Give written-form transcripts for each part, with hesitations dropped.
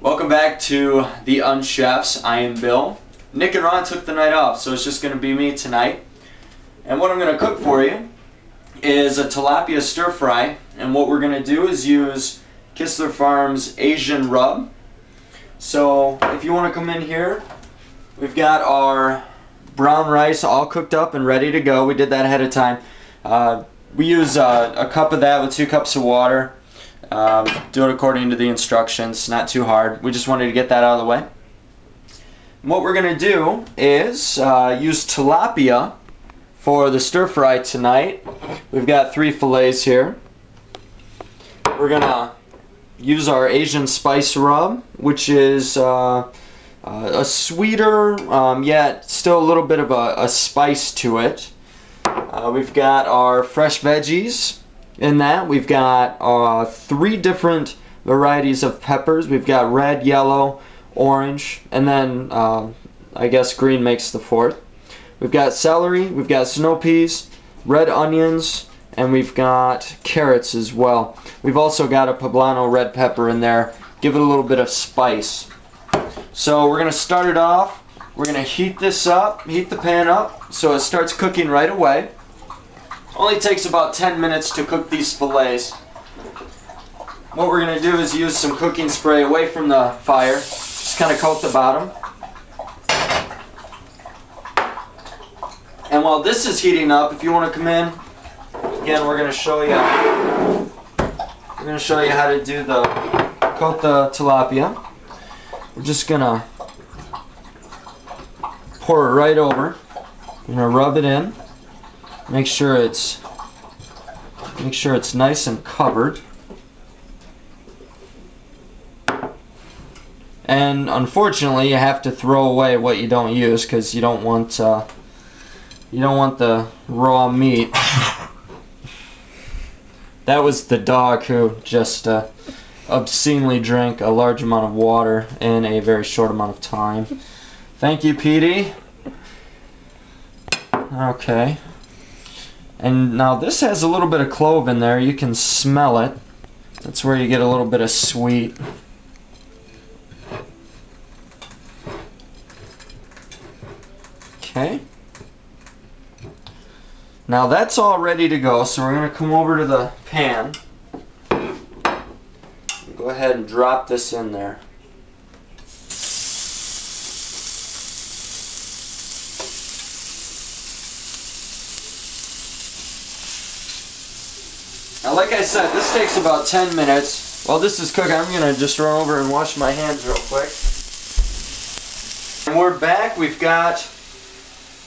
Welcome back to the UnChefs. I am Bill. Nick and Ron took the night off, so it's just going to be me tonight. And what I'm going to cook for you is a tilapia stir fry. And what we're going to do is use Kistler Farms Asian rub. So if you want to come in here, we've got our brown rice all cooked up and ready to go. We did that ahead of time. We use a cup of that with 2 cups of water. Do it according to the instructions, not too hard. We just wanted to get that out of the way. And what we're going to do is use tilapia for the stir fry tonight. We've got 3 fillets here. We're going to use our Asian spice rub, which is a sweeter, yet still a little bit of a spice to it. We've got our fresh veggies in that. We've got 3 different varieties of peppers. We've got red, yellow, orange, and then I guess green makes the 4th. We've got celery, we've got snow peas, red onions, and we've got carrots as well. We've also got a poblano red pepper in there. Give it a little bit of spice. So we're going to start it off. We're going to heat this up, heat the pan up so it starts cooking right away. Only takes about 10 minutes to cook these fillets. What we're going to do is use some cooking spray away from the fire. Just kind of coat the bottom. And while this is heating up, if you want to come in, again we're going to show you how to do the coat the tilapia. We're just going to pour it right over. We're going to rub it in. Make sure it's nice and covered. And unfortunately, you have to throw away what you don't use because you don't want the raw meat. That was the dog who just obscenely drank a large amount of water in a very short amount of time. Thank you, Petey. Okay. And now this has a little bit of clove in there. You can smell it. That's where you get a little bit of sweet. Okay. Now that's all ready to go, so we're going to come over to the pan. Go ahead and drop this in there. Now, like I said, this takes about 10 minutes. While this is cooking, I'm going to just run over and wash my hands real quick. And we're back. We've got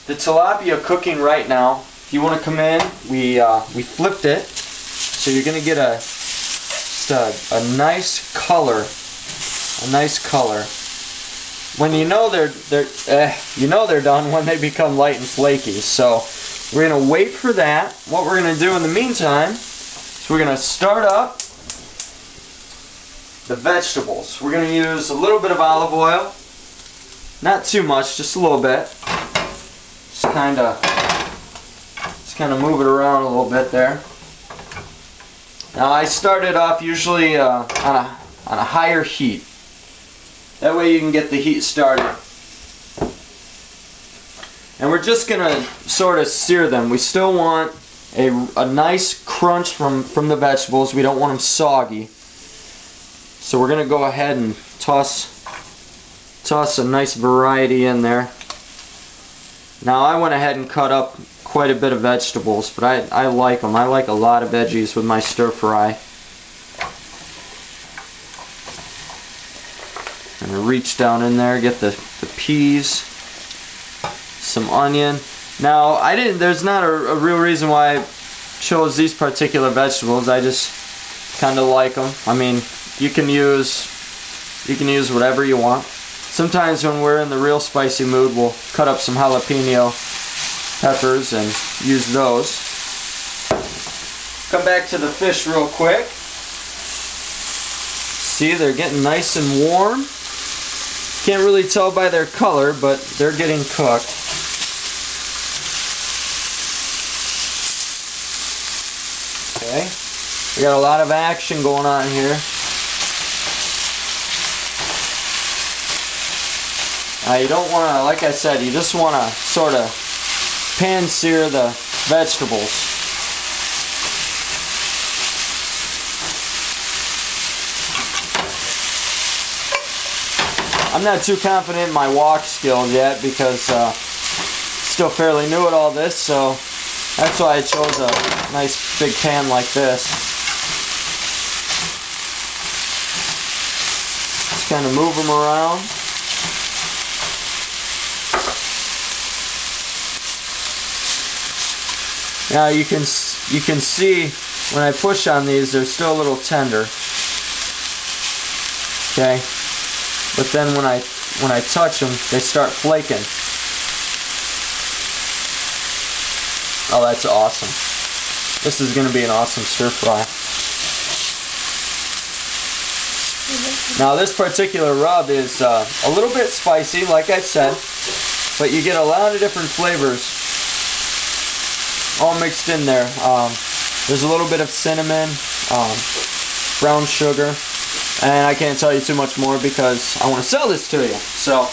the tilapia cooking right now. If you want to come in, we flipped it. So you're going to get just a nice color. A nice color. When you know they're done when they become light and flaky. So we're going to wait for that. What we're going to do in the meantime, so we're going to start up the vegetables. We're going to use a little bit of olive oil. Not too much, just a little bit. Just kind of move it around a little bit there. Now I started off usually on a higher heat. That way you can get the heat started. And we're just going to sort of sear them. We still want a nice crunch from the vegetables. We don't want them soggy. So we're going to go ahead and toss a nice variety in there. Now I went ahead and cut up quite a bit of vegetables, but I like them. I like a lot of veggies with my stir fry. I'm going to reach down in there, get the peas, some onion. Now, there's not a real reason why I chose these particular vegetables. I just kind of like them. I mean, you can use whatever you want. Sometimes when we're in the real spicy mood, we'll cut up some jalapeno peppers and use those. Come back to the fish real quick. See, they're getting nice and warm. Can't really tell by their color, but they're getting cooked. Okay, we got a lot of action going on here. You don't want to, like I said, you just want to sort of pan sear the vegetables. I'm not too confident in my wok skills yet because still fairly new at all this, so that's why I chose a nice big pan like this. Just kind of move them around. Now you can see when I push on these, they're still a little tender. Okay. But then when I touch them, they start flaking. Oh, that's awesome. This is going to be an awesome stir fry. Now this particular rub is a little bit spicy, like I said, but you get a lot of different flavors all mixed in there. There's a little bit of cinnamon, brown sugar, and I can't tell you too much more because I want to sell this to you. So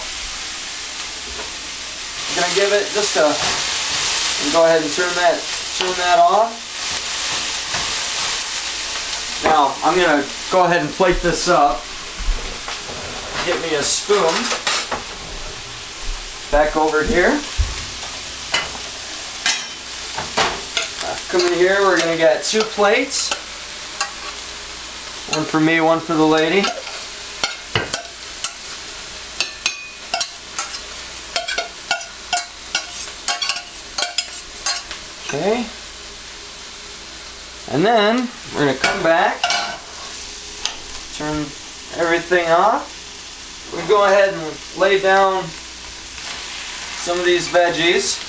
I'm gonna give it just a. Go ahead and turn that off. Now I'm gonna go ahead and plate this up. Get me a spoon. Back over here. Come in here. We're gonna get 2 plates. One for me, one for the lady. Okay. And then we're going to come back, turn everything off. We'll go ahead and lay down some of these veggies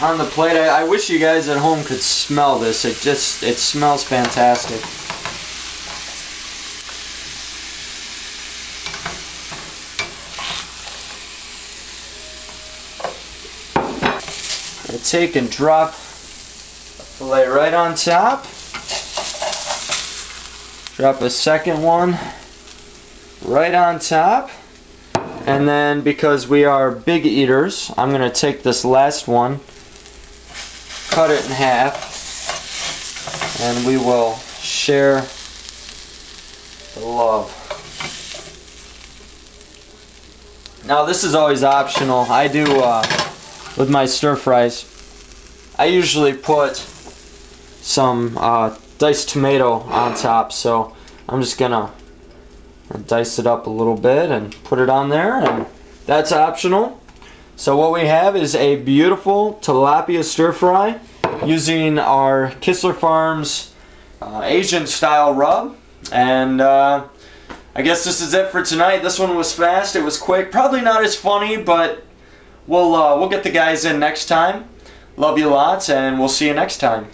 on the plate. I wish you guys at home could smell this. It smells fantastic. I take and drop the fillet right on top. Drop a second one right on top. And then because we are big eaters, I'm going to take this last one, cut it in half, and we will share the love. Now this is always optional. I do, with my stir fries, I usually put some diced tomato on top, so I'm just gonna dice it up a little bit and put it on there, and that's optional. So what we have is a beautiful tilapia stir fry using our Kistler Farms Asian style rub. And I guess this is it for tonight. This one was fast, it was quick, probably not as funny, but we'll get the guys in next time. Love you lots, and we'll see you next time.